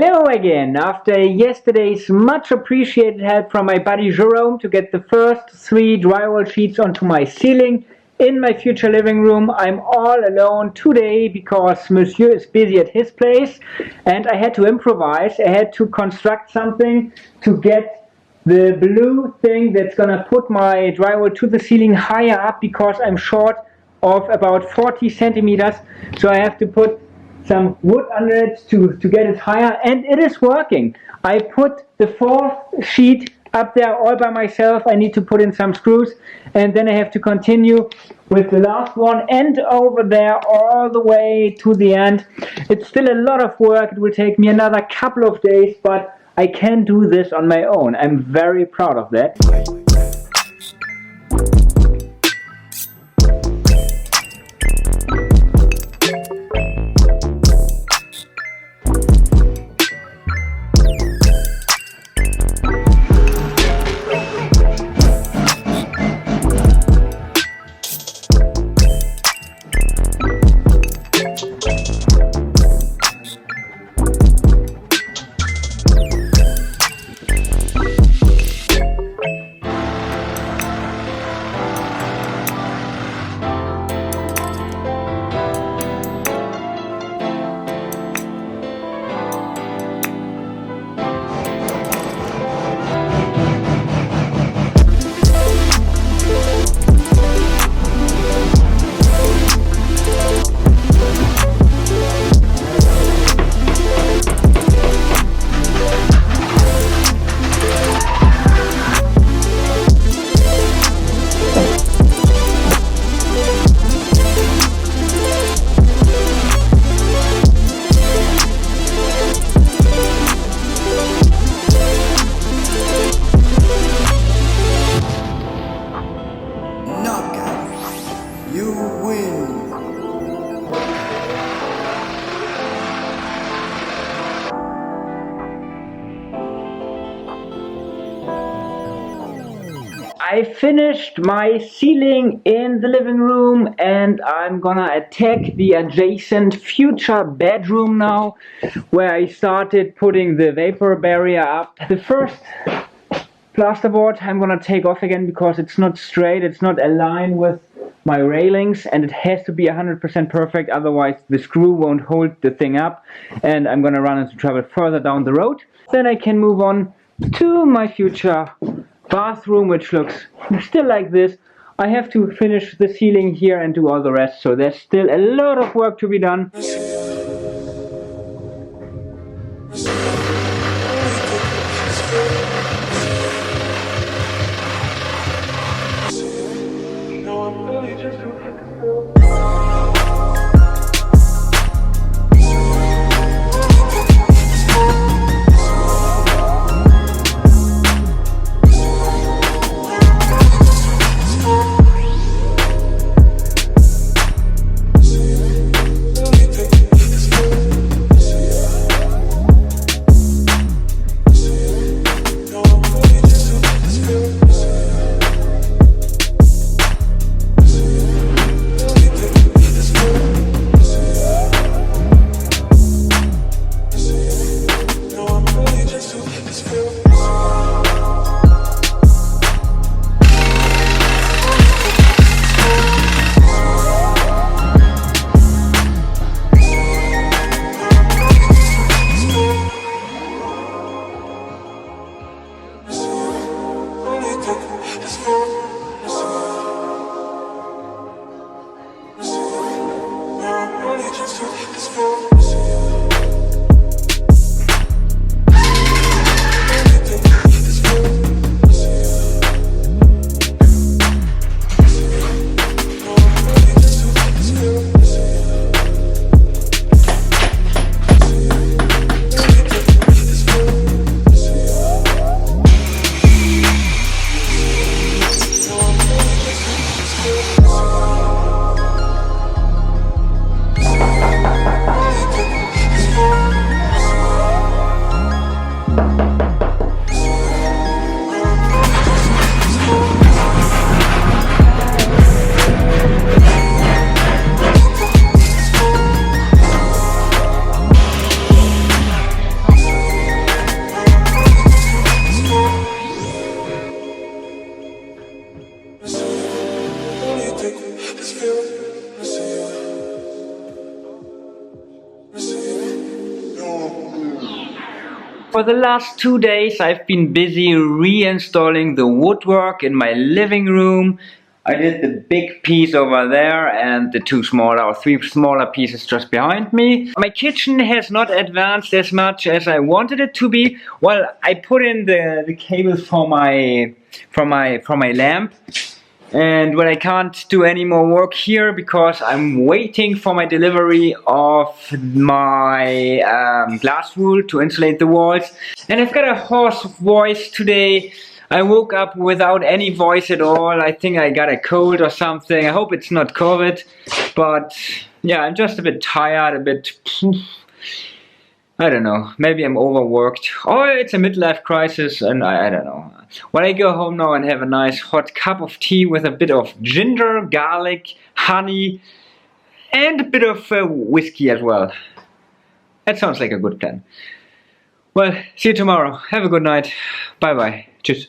Hello again! After yesterday's much appreciated help from my buddy Jerome to get the first 3 drywall sheets onto my ceiling in my future living room, I'm all alone today because Monsieur is busy at his place and I had to improvise. I had to construct something to get the blue thing that's gonna put my drywall to the ceiling higher up because I'm short of about 40 centimeters, so I have to put some wood under it to get it higher, and it is working. I put the 4th sheet up there all by myself. I need to put in some screws and then I have to continue with the last one and over there all the way to the end. It's still a lot of work. It will take me another couple of days, but I can do this on my own. I'm very proud of that. I finished my ceiling in the living room and I'm gonna attack the adjacent future bedroom now, where I started putting the vapor barrier up. The first plasterboard I'm gonna take off again because it's not straight, it's not aligned with my railings, and it has to be 100% perfect, otherwise the screw won't hold the thing up and I'm gonna run into trouble further down the road. Then I can move on to my future bathroom, which looks still like this. I have to finish the ceiling here and do all the rest, so there's still a lot of work to be done. For the last 2 days I've been busy reinstalling the woodwork in my living room. I did the big piece over there and the 3 smaller pieces just behind me. My kitchen has not advanced as much as I wanted it to be. Well, I put in the cables for my lamp. And when I can't do any more work here because I'm waiting for my delivery of my glass wool to insulate the walls. And I've got a hoarse voice today. I woke up without any voice at all. I think I got a cold or something. I hope it's not COVID. But yeah, I'm just a bit tired, I don't know, maybe I'm overworked, or it's a midlife crisis, and I don't know. When I go home now and have a nice hot cup of tea with a bit of ginger, garlic, honey, and a bit of whiskey as well. That sounds like a good plan. Well, see you tomorrow. Have a good night. Bye bye. Tschüss.